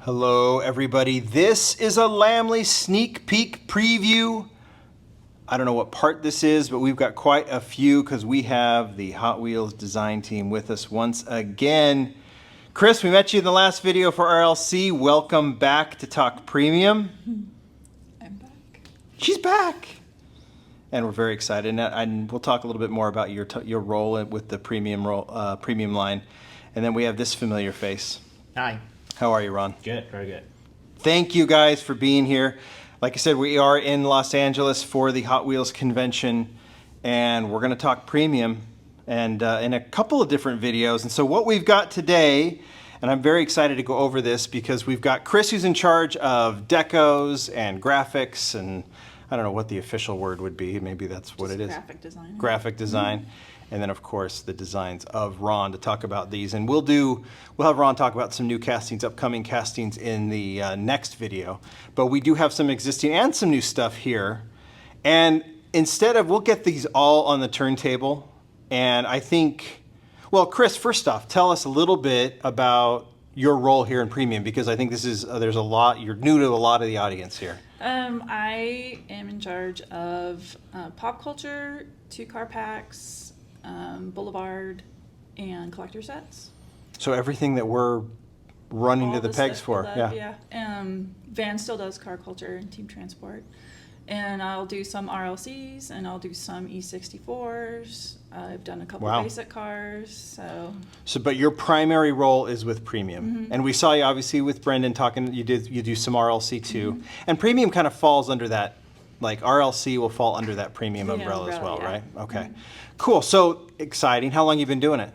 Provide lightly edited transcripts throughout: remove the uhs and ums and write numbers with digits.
Hello everybody, this is a Lamley sneak peek preview. I don't know what part this is, but we've got quite a few because we have the Hot Wheels design team with us once again. Chris, we met you in the last video for RLC. Welcome back to Talk Premium. I'm back. She's back. And we're very excited. And we'll talk a little bit more about your role with the premium line. And then we have this familiar face. Hi. How are you, Ron? Good, very good. Thank you guys for being here. Like I said, we are in Los Angeles for the Hot Wheels convention, and we're going to talk premium and in a couple of different videos. And so what we've got today, and I'm very excited to go over this because we've got Chris who's in charge of decos and graphics, and I don't know what the official word would be. Maybe that's what it is. Graphic design. Graphic design. Mm-hmm. And then, of course, the designs of Ron to talk about these. And we'll have Ron talk about some new castings, upcoming castings in the next video. But we do have some existing and some new stuff here. And we'll get these all on the turntable. And I think, well, Chris, first off, tell us a little bit about your role here in Premium, because I think this is, there's a lot, you're new to a lot of the audience here. I am in charge of pop culture, 2-car packs, Boulevard, and collector sets. So everything that we're running to the pegs for. Yeah. Van still does car culture and team transport. And I'll do some RLCs, and I'll do some E64s. I've done a couple basic cars, But your primary role is with Premium. Mm-hmm. And we saw you obviously with Brendan talking, you do some RLC too. Mm-hmm. And Premium kind of falls under that, like RLC will fall under that Premium umbrella as well, yeah. right? Okay. Mm-hmm. Cool, so exciting. How long have you been doing it?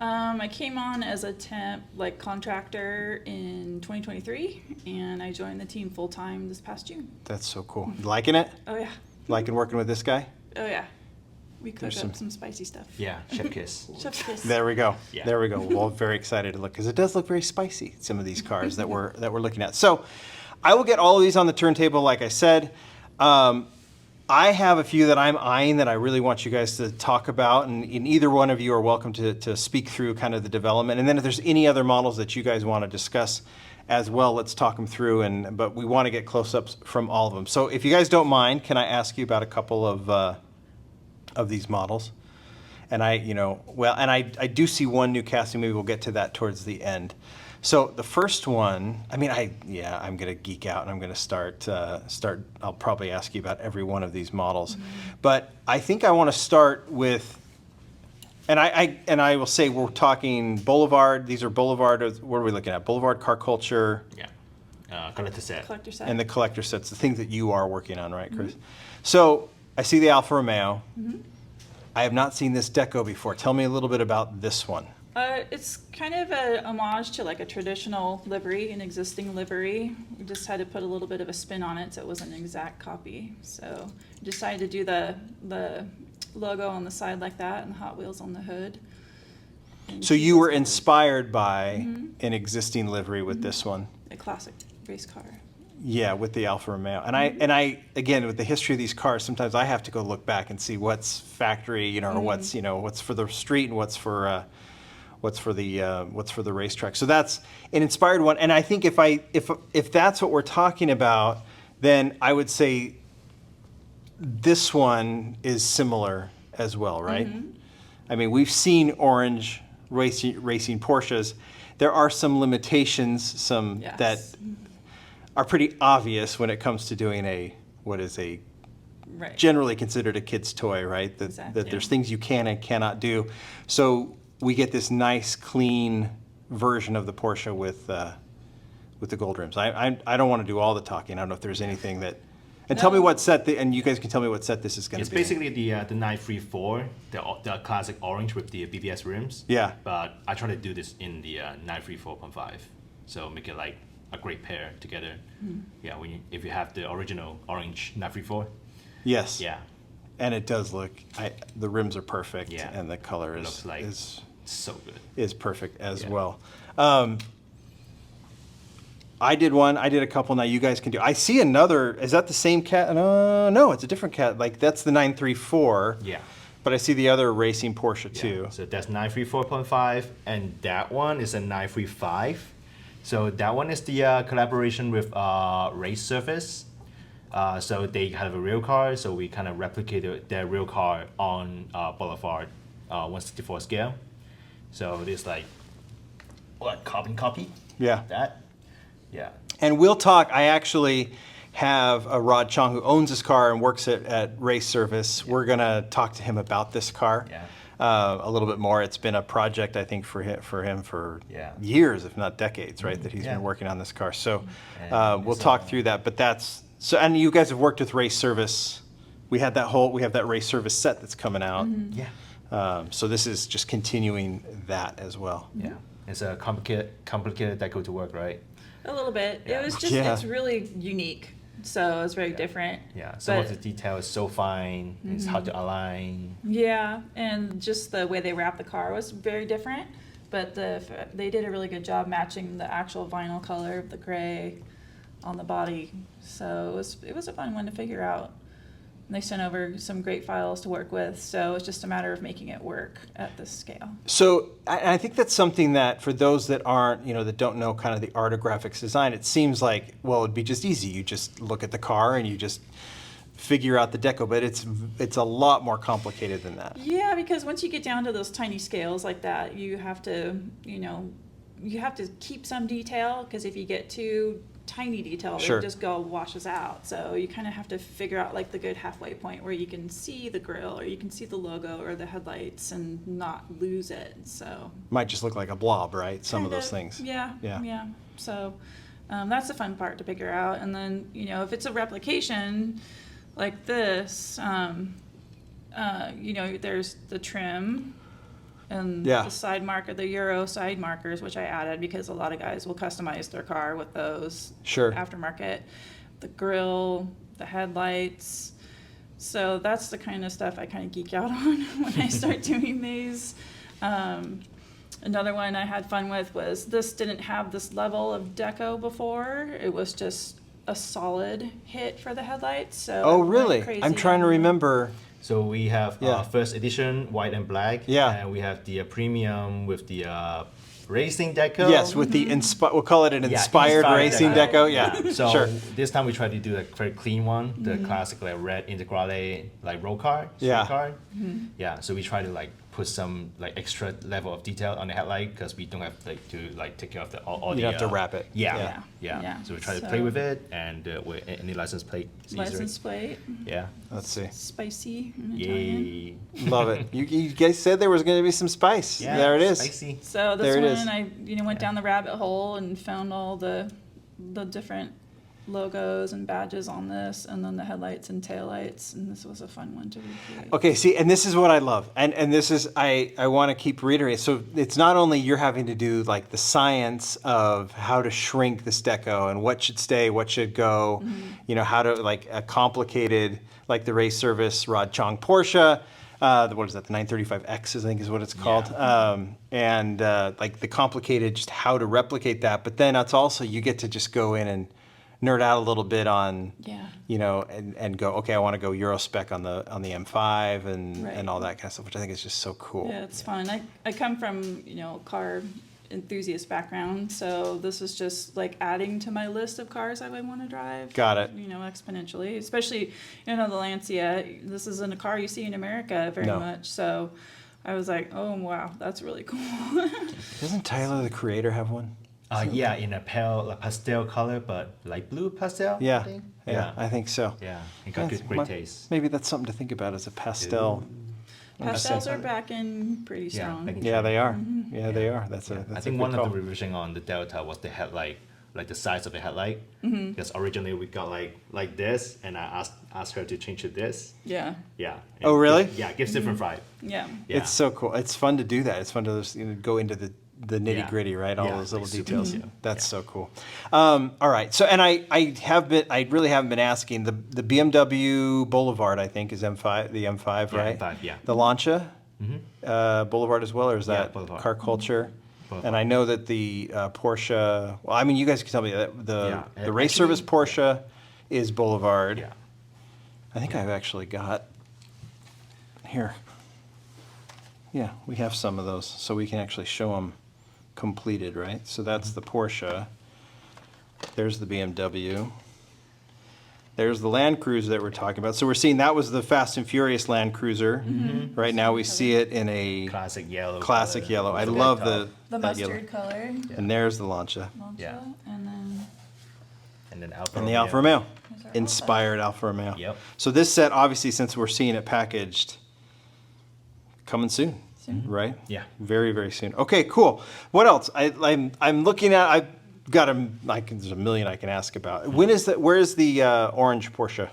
I came on as a temp, contractor in 2023, and I joined the team full-time this past June. That's so cool. You liking it? Oh, yeah. Liking working with this guy? Oh, yeah. We cooked up some spicy stuff. Yeah, chef kiss. Chef's kiss. There we go. Yeah. There we go. Well, very excited to look, because it does look very spicy, some of these cars that we're looking at. So I will get all of these on the turntable, like I said. I have a few that I'm eyeing that I really want you guys to talk about, and either one of you are welcome to speak through kind of the development. And then if there's any other models that you guys want to discuss as well, let's talk them through. But we want to get close-ups from all of them. So if you guys don't mind, can I ask you about a couple of these models? And I do see one new casting. Maybe we'll get to that towards the end. So the first one, I'm going to geek out and I'm going to start. I'll probably ask you about every one of these models, but I think I want to start with, and I will say we're talking Boulevard. These are Boulevard. What are we looking at? Boulevard car culture. Yeah, collector set. Collector set. And the collector sets, the things that you are working on, right, Chris? So I see the Alfa Romeo. I have not seen this deco before. Tell me a little bit about this one. It's kind of a homage to a traditional livery, an existing livery. We just had to put a little bit of a spin on it so it wasn't an exact copy. So we decided to do the logo on the side like that and the Hot Wheels on the hood. So you were inspired by an existing livery with this one? A classic race car. Yeah, with the Alfa Romeo. And I again, with the history of these cars, sometimes I have to go look back and see what's factory, or what's for the street and what's for the racetrack. So that's an inspired one. And I think if that's what we're talking about, then I would say this one is similar as well, right? I mean, we've seen orange racing Porsches. There are some limitations, that are pretty obvious when it comes to doing what is generally considered a kid's toy, right? That there's things you can and cannot do. So we get this nice, clean version of the Porsche with the gold rims. I don't want to do all the talking. I don't know if there's anything that. And tell me what set, and you guys can tell me what set this is going to be. It's basically the 934, the classic orange with the BBS rims. Yeah. But I try to do this in the 934.5, so make it like a great pair together. Yeah, if you have the original orange 934. Yes. Yeah. And it does look. The rims are perfect. Yeah. And the color is so good. Is perfect as well. I did a couple. Now you guys can do. I see another. Is that the same cat? No, it's a different cat. That's the 934. Yeah. But I see the other racing Porsche too. So that's 934.5, and that one is a 935. So that one is the collaboration with Race Surface. So they have a real car, so we kind of replicated their real car on Boulevard 164 scale. So it's like, what, carbon copy? Yeah. That? Yeah. And we'll talk. I actually have a Rod Chong who owns this car and works at Race Service. We're going to talk to him about this car Yeah. a little bit more. It's been a project, I think, for him for Yeah. years, if not decades, right, that he's Yeah. been working on this car. So And we'll it's, talk through that. But that's so. And you guys have worked with Race Service. We have that Race Service set that's coming out. Yeah. So this is just continuing that as well. Yeah. It's a complicated deco to work, right? A little bit. Yeah. It was just, Yeah. it's really unique. So it's very different. Yeah. Some of But- the detail is so fine. It's hard to align. Yeah, and just the way they wrapped the car was very different, but they did a really good job matching the actual vinyl color of the gray on the body. So it was a fun one to figure out. And they sent over some great files to work with, so it's just a matter of making it work at this scale. So I think that's something that for those that aren't, that don't know kind of the art of graphics design, it seems like, well, it'd be just easy. You just look at the car and you just figure out the deco, but it's a lot more complicated than that. Yeah, because once you get down to those tiny scales like that, you have to, you have to keep some detail, because if you get too tiny detail, Sure. it just washes out. So you kind of have to figure out like the good halfway point where you can see the grille, or you can see the logo or the headlights and not lose it. So Might just look like a blob, right? Some of kind those things. Yeah. Yeah. So that's the fun part to figure out. And then, if it's a replication like this, there's the trim and Yeah. the side marker, the Euro side markers, which I added because a lot of guys will customize their car with those Sure. aftermarket. The grille, the headlights. So that's the kind of stuff I kind of geek out on when I start doing these. Another one I had fun with was this didn't have this level of deco before. It was just a solid hit for the headlights. So Oh, I went really? crazy I'm trying to on- remember. So we have Yeah. first edition white and black. Yeah. And we have the premium with the racing deco. Yes, with the we'll call it an Yeah, inspired racing deco. Yeah, So sure. this time we try to do a very clean one, the classic like red Integrale like roll car, street Yeah. car. Yeah. So we try to like put some like extra level of detail on the headlight because we don't have to take care of all You the. have to wrap it. Yeah. Yeah. Yeah. Yeah. So we try to So- play with it and with any license plate. It's easier. License plate, Yeah. Let's see. spicy in Italian. Yay. Love it. You guys said there was going to be some spice. Yeah. There it is. Spicy. So There this it one, is. I went down the rabbit hole and found all the different logos and badges on this, and then the headlights and taillights, and this was a fun one to recreate. Okay, see, and this is what I love. And this is, I want to keep reiterating. So it's not only you're having to do like the science of how to shrink this deco and what should stay, what should go, how to like a complicated, like the Race Service Rod Chong Porsche, what is that, the 935X, I think is what it's called. And like the complicated, just how to replicate that. But then it's also, you get to just go in and nerd out a little bit on, Yeah. and go, okay, I want to go Euro spec on the M5 and Right. all that kind of stuff, which I think is just so cool. Yeah, it's fun. I come from, car enthusiast background, so this is just like adding to my list of cars I would want to drive. Got it. Exponentially, especially, the Lancia. This isn't a car you see in America very No. much, so I was like, oh, wow, that's really cool. Doesn't Tyler, the creator, have one? Yeah, in a pale pastel color, but light blue pastel. I Yeah, think. yeah, I think so. Yeah, he got That's- great taste. Maybe that's something to think about as a pastel. Pastels are back in pretty Yeah, strong. back in Yeah, they are. Mm-hmm. Yeah, they are. That's I a think good one call. of the revision on the Delta was the headlight, like the size of the headlight. Because originally we got like this, and I asked her to change to this. Yeah, Yeah. Oh, really? Yeah, gives different vibe. yeah. Yeah. It's so cool. It's fun to do that. It's fun to just, go into the nitty gritty, right? All Yeah, those little like super details. detail. That's so cool. All right. So, and I really haven't been asking the BMW Boulevard, I think is M5, the M5, Yeah, right? M5, yeah. The Lancia Boulevard as well, or is Yeah, that Boulevard. Car Culture? Boulevard. And I know that the Porsche. Well, I mean, you guys can tell me that the Yeah, Race actually- Service Porsche is Boulevard. Yeah. I think I've actually got here. Yeah, we have some of those, so we can actually show them completed, right? So that's the Porsche. There's the BMW. There's the Land Cruiser that we're talking about. So we're seeing that was the Fast and Furious Land Cruiser. Right now we see it in a Classic yellow. classic color. yellow. I With love red top. The that yellow. mustard color. And there's the Lancia Lancia, Yeah. and then And then Alfa and the Romeo. Alfa Romeo. There's our Inspired Alfa Romeo. Yep. So this set, obviously, since we're seeing it packaged, coming soon, right? Yeah. Very, very soon. Okay, cool. What else? I'm looking at. I've got there's a million I can ask about. When is that? Where is the orange Porsche?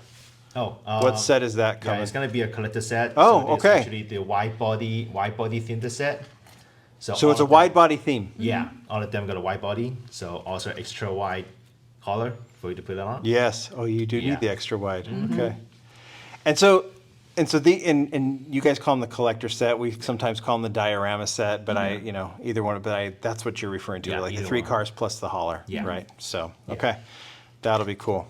Oh. What set is that Yeah, coming? it's gonna be a collector set. Oh, so it's okay. Actually, the wide body themed set. So all it's a of them- wide body theme. Yeah, all of them got a wide body, so also extra wide collar for you to put it on. Yes. Oh, you do Yeah. need the extra wide. Okay. And so you guys call them the collector set. We sometimes call them the diorama set, but either one. But that's what you're referring to, Yeah, like the either 3 one. cars plus the hauler. Yeah. Right. So okay, that'll be cool.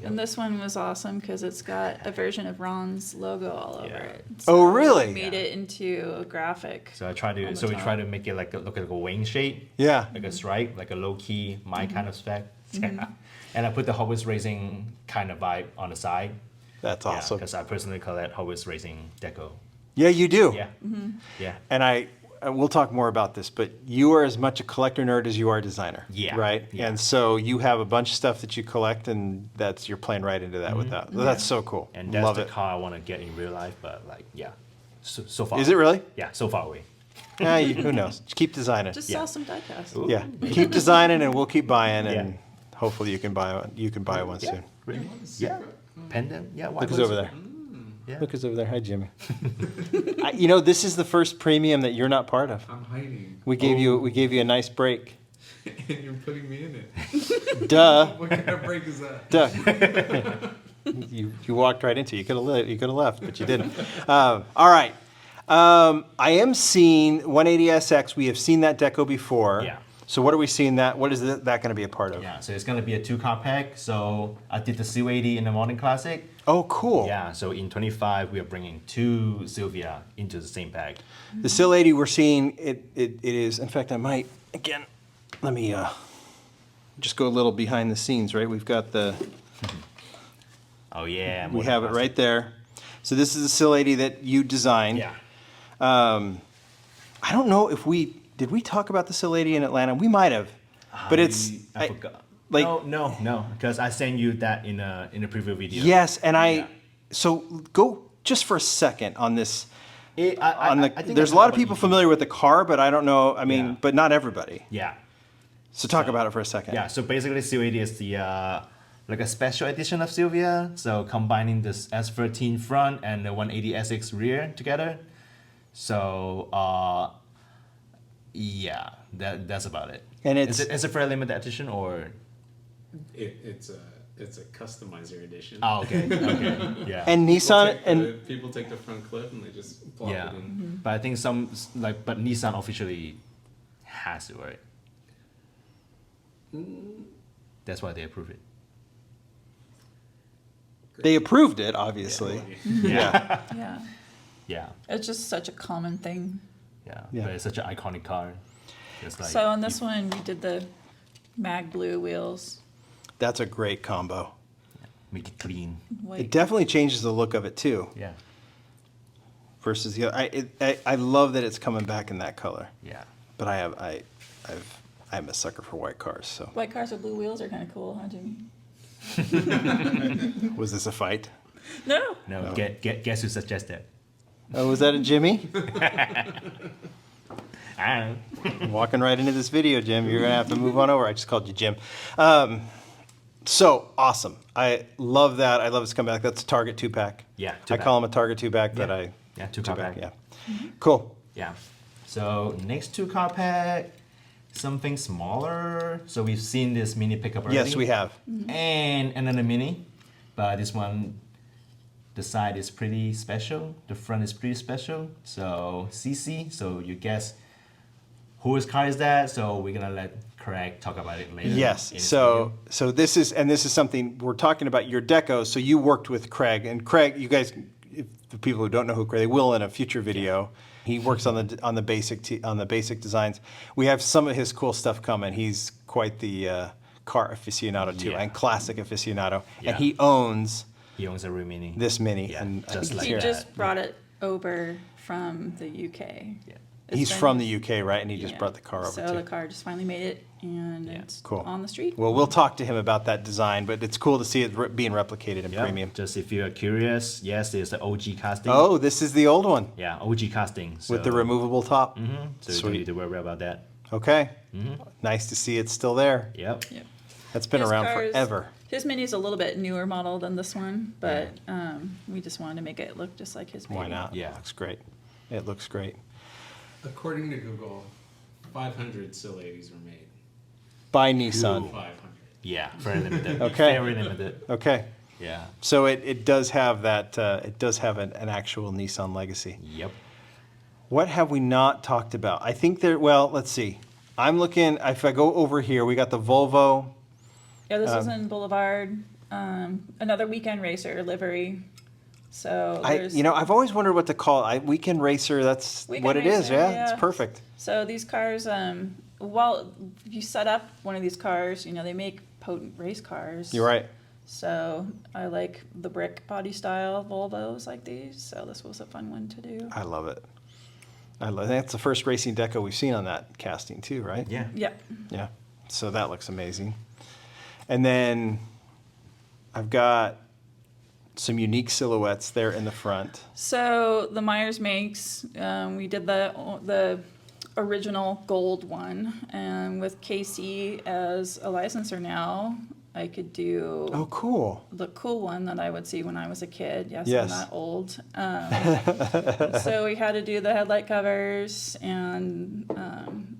And this one was awesome because it's got a version of Ron's logo all over Yeah. it. Oh, really? We made it into a graphic. So I try on to, the so we top. try to make it like look like a wing shape, Yeah. like a stripe, like a low key my kind of spec. Yeah. And I put the Hot Wheels Racing kind of vibe on the side. That's awesome. Because I personally call that Hot Wheels Racing deco. Yeah, you do. Yeah. Yeah. And we'll talk more about this, but you are as much a collector nerd as you are a designer. Yeah. Right? Yeah. And so you have a bunch of stuff that you collect, and you're playing right into that with that. That's so cool. And that's Love the it. car I want to get in real life, but like, yeah, so far. Is it really? Yeah, so far away. Who knows? Keep designing. Just Yeah. sell some diecast. Ooh. Yeah. Keep designing, and we'll keep buying, and Yeah. hopefully you can buy one. You can buy one Yeah. soon. Really? Yeah. Pendant. Yeah. Look who's over there. Yeah. Look who's over there. Hi, Jimmy. This is the first premium that you're not part of. I'm hiding. We gave you a nice break. And you're putting me in it. Duh. What kind of break is that? Duh. you walked right into it. You could have left, but you didn't. All right. I am seeing 180SX. We have seen that deco before. Yeah. So what are we seeing that? What is that going to be a part of? Yeah. So it's gonna be a 2-car pack. So I did the C80 in the Modern Classic. Oh, cool. Yeah. So in 25, we are bringing 2 Sylvia into the same pack. The Sil 80 we're seeing, it is, in fact, I might, again, let me just go a little behind the scenes, right? We've got Oh yeah. we Modern have it Classic. right there. So this is the Sil 80 that you designed. Yeah. I don't know if did we talk about the Sil 80 in Atlanta? We might have, but it's, I forgot. like- no, because I sent you that in a preview video. yes, and Yeah. so go just for a second on this. I think There's I a lot talked of people about familiar with the car, but I don't know, Yeah. but not everybody. Yeah. So talk So- about it for a second. Yeah, so basically C80 is the like a special edition of Sylvia. So combining this S13 front and the 180SX rear together. So yeah, that's about it. And is it for a limited edition or? It's a customizer edition. Oh, okay, okay, yeah. And People Nissan take and people take the front clip and they just plop yeah, it in. but I think but Nissan officially has it, right? That's why they approve it. they approved it, obviously. Yeah. Yeah. Yeah, It's just such a common thing. yeah, Yeah. but it's such an iconic car. It's like So on this one, we did the mag blue wheels. That's a great combo. make it clean. It White. definitely changes the look of it too, Yeah, versus the other. I love that it's coming back in that color, yeah. but I'm a sucker for white cars. So White cars with blue wheels are kind of cool, huh, Jimmy? was this a fight? No. No, guess who suggested? Oh, was that a Jimmy? I don't know. Walking right into this video, Jim. You're gonna have to move on over. I just called you Jim. So awesome. I love that. I love it's coming back. That's a Target 2-pack. Yeah, I 2-pack. call them a Target 2-pack, but Yeah. Yeah, 2-car 2-pack, pack. yeah. Cool. Yeah. So next 2-car pack, something smaller. So we've seen this mini pickup already. Yes, we have. And another mini, but this one, the side is pretty special. The front is pretty special. So CC. So you guess whose car is that? So we're gonna let Craig talk about it later. Yes. in this So video. this is something we're talking about your deco. So you worked with Craig, and Craig, you guys, if the people who don't know who Craig, they will in a future video. He works on the basic designs. We have some of his cool stuff coming. He's quite the car aficionado too, Yeah. and classic aficionado, Yeah. and he owns He owns a real mini. this Mini. Yeah, and I just think like He it's that. here. just brought it over from the UK. Yeah. It's He's been- from the UK, right? And he just yeah. brought the car over So too. the car just finally made it, and Yeah. it's Cool. on the street. Well, we'll talk to him about that design, but it's cool to see it being replicated in Yeah. premium. Just if you're curious, yes, there's the OG casting. Oh, this is the old one Yeah, OG casting. with the removable top. So you don't Sweet. need to worry about that. Okay. Nice to see it's still there. Yep. Yep. That's been His around car's- forever. His Mini is a little bit newer model than this one, but we just wanted to make it look just like his baby. Why not? Yeah. It looks great. It looks great. According to Google, 500 Siladies were made. By Nissan. 500. Yeah, very limited. Okay. Very limited. Okay. Yeah. So it does have that, it does have an actual Nissan legacy. Yep. What have we not talked about? I think there, well, let's see. I'm looking, if I go over here, we got the Volvo. Yeah, this was in Boulevard. Another weekend racer livery. So there's I've always wondered what to call it. Weekend Racer, that's Weekend what it is, Racer, yeah. yeah. It's perfect. So these cars, well, if you set up one of these cars, they make potent race cars. You're right. So I like the brick body style Volvos like these. So this was a fun one to do. I love it. That's the first racing deco we've seen on that casting too, right? Yeah. Yeah. Yeah. So that looks amazing. And then I've got some unique silhouettes there in the front. So the Myers makes, we did the original gold one, and with KC as a licensor now, I could do Oh, cool. the cool one that I would see when I was a kid. Yes, Yes. I'm not old. So we had to do the headlight covers, and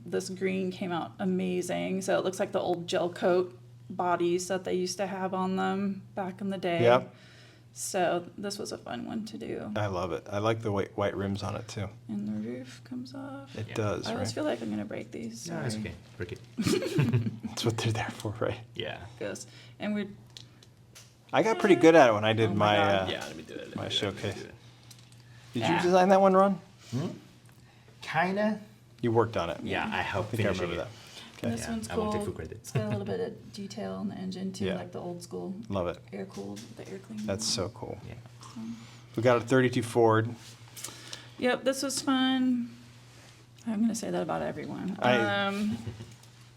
this green came out amazing. So it looks like the old gel coat bodies that they used to have on them back in the day. Yep. So this was a fun one to do. I love it. I like the white rims on it too. And the roof comes off. It Yeah. does, I always right? feel like I'm gonna break these. No, it's Sorry. okay. Break it. That's what they're there for, right? Yeah. Goes. And we're I got pretty good at it when I did Oh my God. Let me do it. my showcase. Did Yeah. you design that one, Ron? Kinda. You worked on it. Yeah, I helped I think I finishing remember it. that. and Okay. this Yeah, one's I cool. won't take full credit. It's got a little bit of detail in the engine too, Yeah. like the old school Love it. air cooled, the air cleaner. That's so cool. Yeah. We got a 32 Ford. Yep, this was fun. I'm gonna say that about everyone.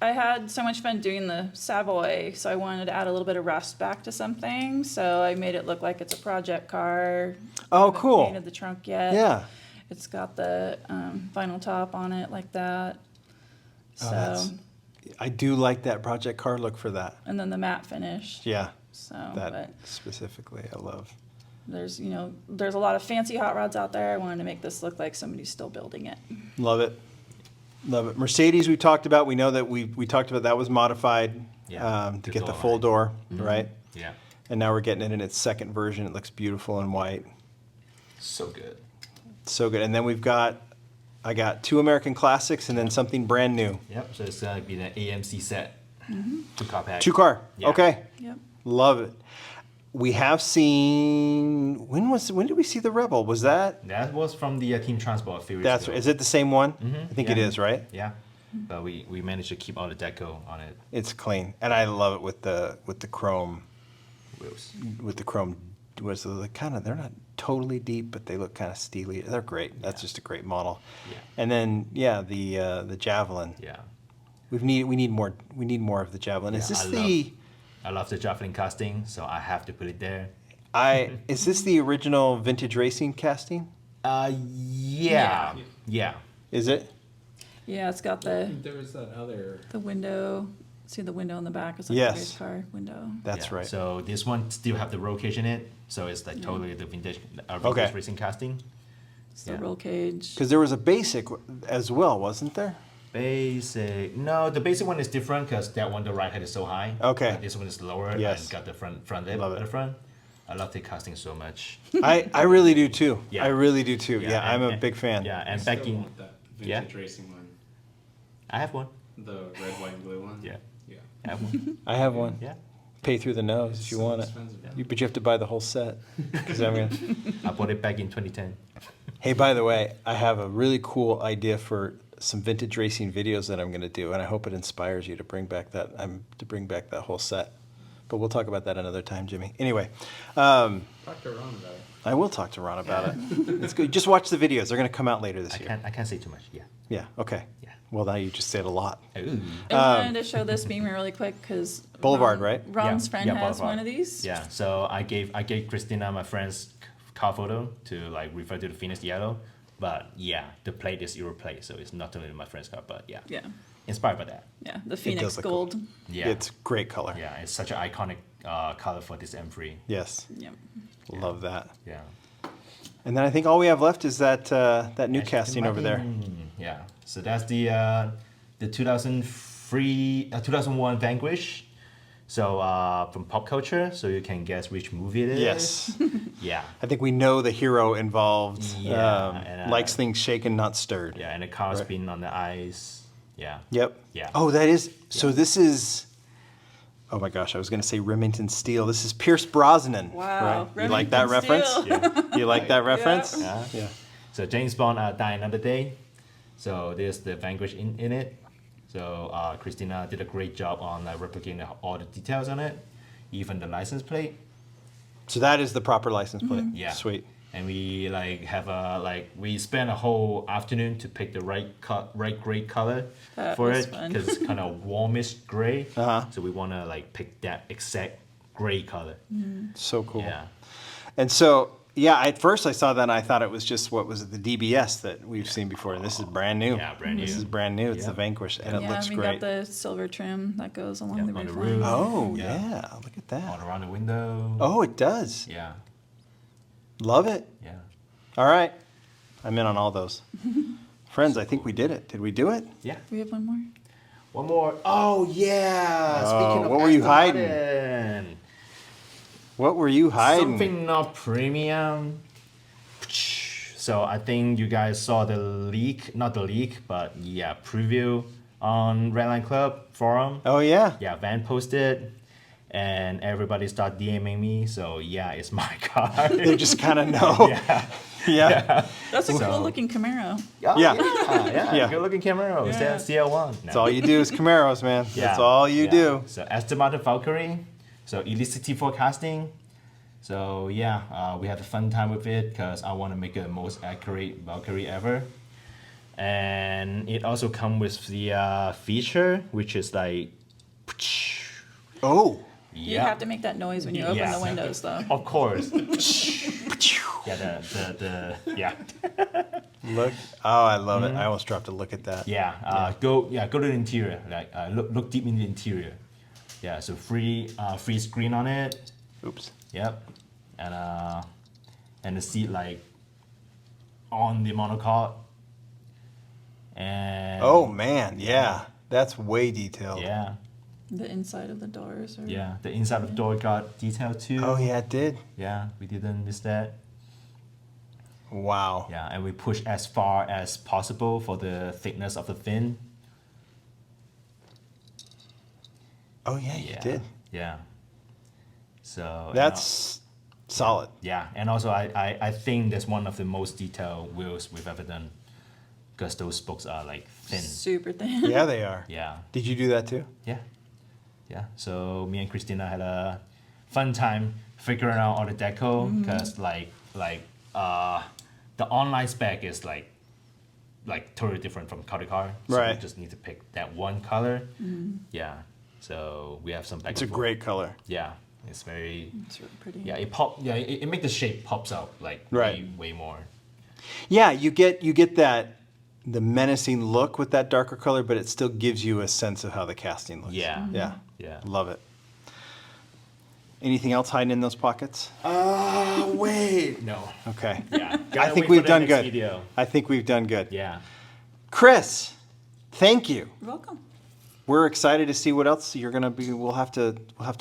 I had so much fun doing the Savoy, so I wanted to add a little bit of rust back to something. So I made it look like it's a project car. Oh, Haven't cool. Painted the trunk yet. Yeah. It's got the vinyl top on it like that. Oh, So, that's- I do like that project car look for that. and then the matte finish. Yeah, So, that but specifically I love. there's a lot of fancy hot rods out there. I wanted to make this look like somebody's still building it. Love it. Love it. Mercedes we talked about. We know that we talked about that was modified Yeah, to the get the door full line. door, right? Yeah. And now we're getting it in its second version. It looks beautiful in white. So good. So good. And then I got two American classics and then something brand new. Yep. So it's gonna be the AMC set. 2-car pack. Two car. Yeah. Okay. Yep. Love it. We have seen, when did we see the Rebel? Was that, That was from the Team Transport a few years ago. is it the same one? Mhm, I think it yeah. is, right? Yeah. But we managed to keep all the deco on it. It's clean. And I love it with the chrome, Wheels. they're not totally deep, but they look kind of steely. They're great. That's just a great model. Yeah. And then, yeah, the Javelin. Yeah. We need more of the Javelin. Is Yeah, this I love the Javelin casting, so I have to put it there. is this the original vintage racing casting? Yeah. Yeah. Is it? Yeah, it's got the There was that other. window. See the window in the back? It's like Yes. the race car window. That's Yeah. right. So this one still have the roll cage in it, so it's like totally the vintage Okay. racing casting. It's the Yeah. roll cage. Because there was a basic as well, wasn't there? Basic. No, the basic one is different because that one the right head is so high. Okay. But this one is lower Yes. and got the front lip Love at it. the front. I love the casting so much. I really do too. Yeah. I really do too. Yeah, I'm and- a big fan. Yeah, I and still back in, want that Yeah. vintage racing one. I have one. The red, white, and blue one. Yeah, Yeah. I have one. I have one. Yeah, Pay through the nose It's if you so want it. expensive. But you have to buy the whole set. 'Cause I'm gonna- I bought it back in 2010. Hey, by the way, I have a really cool idea for some vintage racing videos that I'm going to do, and I hope it inspires you to bring back that whole set. But we'll talk about that another time, Jimmy. Anyway, Talk to Ron about it. I will talk to Ron about it. It's good. Just watch the videos. They're going to come out later this year. I can't say too much. Yeah. Yeah. Okay. Yeah. Well, now you just said a lot. Ooh. I wanted to show this beamer really quick because Boulevard, right? Ron's Yeah. friend Yeah, has Boulevard. one of these. Yeah. So I gave Kristina, my friend's car photo, to like refer to the Phoenix Yellow. But yeah, the plate is Euro plate, so it's not only my friend's car, but yeah. Yeah. Inspired by that. Yeah. The does Phoenix look Gold. cool. Yeah. It's great color. Yeah, it's such an iconic color for this M3. Yes. Yep. Love that. Yeah. And then I think all we have left is that new Aston casting over there. Martin. Yeah. So that's the 2001 Vanquish. So from pop culture, so you can guess which movie it is. Yes. Yeah. I think we know the hero involved. Yeah, and, likes things shaken, not stirred. Yeah, and the car Right. spinning on the ice. Yeah. Yep. Yeah. Oh, that is. So this is. Oh my gosh, I was going to say Remington Steel. This is Pierce Brosnan. Wow, Right? You like that Remington reference? Steel. You like that reference? Yeah. Yeah. So James Bond Die Another Day. So there's the Vanquish in it. So Kristina did a great job on replicating all the details on it, even the license plate. So that is the proper license plate. Yeah. Sweet. And we we spent a whole afternoon to pick the right gray color That for was it fun. because it's kind of warmish gray. Uh-huh. So we want to pick that exact gray color. So cool. Yeah. And so, yeah, at first I saw that and I thought it was just, what was it, the DBS that we've seen before. And this is brand new. Yeah, brand This new. is brand new. It's the Yeah. Vanquish, and it Yeah, looks we great. got the silver trim that goes along Yeah, the on the roof roof. line. Oh, Yeah. yeah. Look at All that. around the window. Oh, it does. Yeah. Love it. Yeah. All right. I'm in on all those. Friends, I think we did it. Did we do it? Yeah. We have one more. One more. Oh yeah. Oh, Speaking of what were you Aston hiding? Martin, What were you hiding? something not premium. So I think you guys saw the leak, not the leak, but yeah, preview on Redline Club forum. Oh, yeah. Yeah, Van posted, and everybody started DMing me. So yeah, it's my car. They just kind of know. yeah. Yeah. That's a So- cool looking Camaro. Oh, Yeah. yeah. Yeah. Good looking Camaro. Yeah. CL1. That's all you do is Camaros, man. Yeah, That's all you yeah. do. So Aston Martin Valkyrie, so Elite 64 casting. So yeah, we had a fun time with it because I want to make it the most accurate Valkyrie ever. And it also comes with the feature, which is like, Oh. You have to make that noise when you open Yeah. the windows, though. Of course. Yeah, the yeah. Look. Oh, I love it. I almost dropped a look at that. Yeah, go to the interior. Look deep in the interior. Yeah, so free screen on it. Oops. Yep, and the seat on the monocoque. And Oh, man. Yeah. That's way detailed. yeah, The inside of the doors. Or... yeah. The inside of the door got detailed too. Oh, yeah, it did. Yeah, we didn't miss that. Wow. Yeah, and we pushed as far as possible for the thickness of the fin. Oh, yeah, you did. Yeah. So That's solid. yeah, and also I think that's one of the most detailed wheels we've ever done, because those spokes are thin. Super thin. Yeah, they are. Yeah, Did you do that too? yeah, yeah. So me and Kristina had a fun time figuring out all the deco, because the online spec is totally different from car to car. So Right. we just need to pick that one color. Yeah. So we have some back It's a and forth. great color. Yeah, it's very. It's really pretty. Yeah, it make the shape pops out Right. way more. Yeah, you get that the menacing look with that darker color, but it still gives you a sense of how the casting looks. Yeah. Yeah. Yeah. Love it. Anything else hiding in those pockets? Wait. No. Okay. Yeah. I Gotta think wait we've for the done next good. Video. I think we've done good. Yeah. Chris, thank you. You're welcome. We're excited to see what else you're gonna be. We'll have to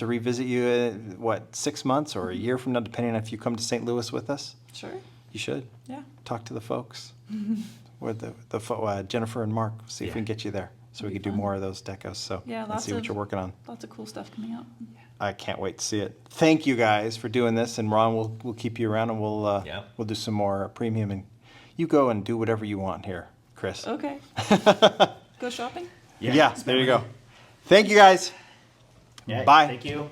revisit you. 6 months or a year from now, depending on if you come to St. Louis with us. Sure. You should Yeah. talk to the folks. With Jennifer and Mark. See if we Yeah. can get you there, so we That'd can be do fun. more of those decos. So Yeah, let's lots see what of- you're working on. Lots of cool stuff coming out. I can't wait to see it. Thank you guys for doing this, and Ron, we'll keep you around, and we'll Yep. do some more premium, and you go and do whatever you want here. Chris. Okay. Go shopping? Yeah, spend there you money. go. Thank you guys. Yeah, Bye. Thank you.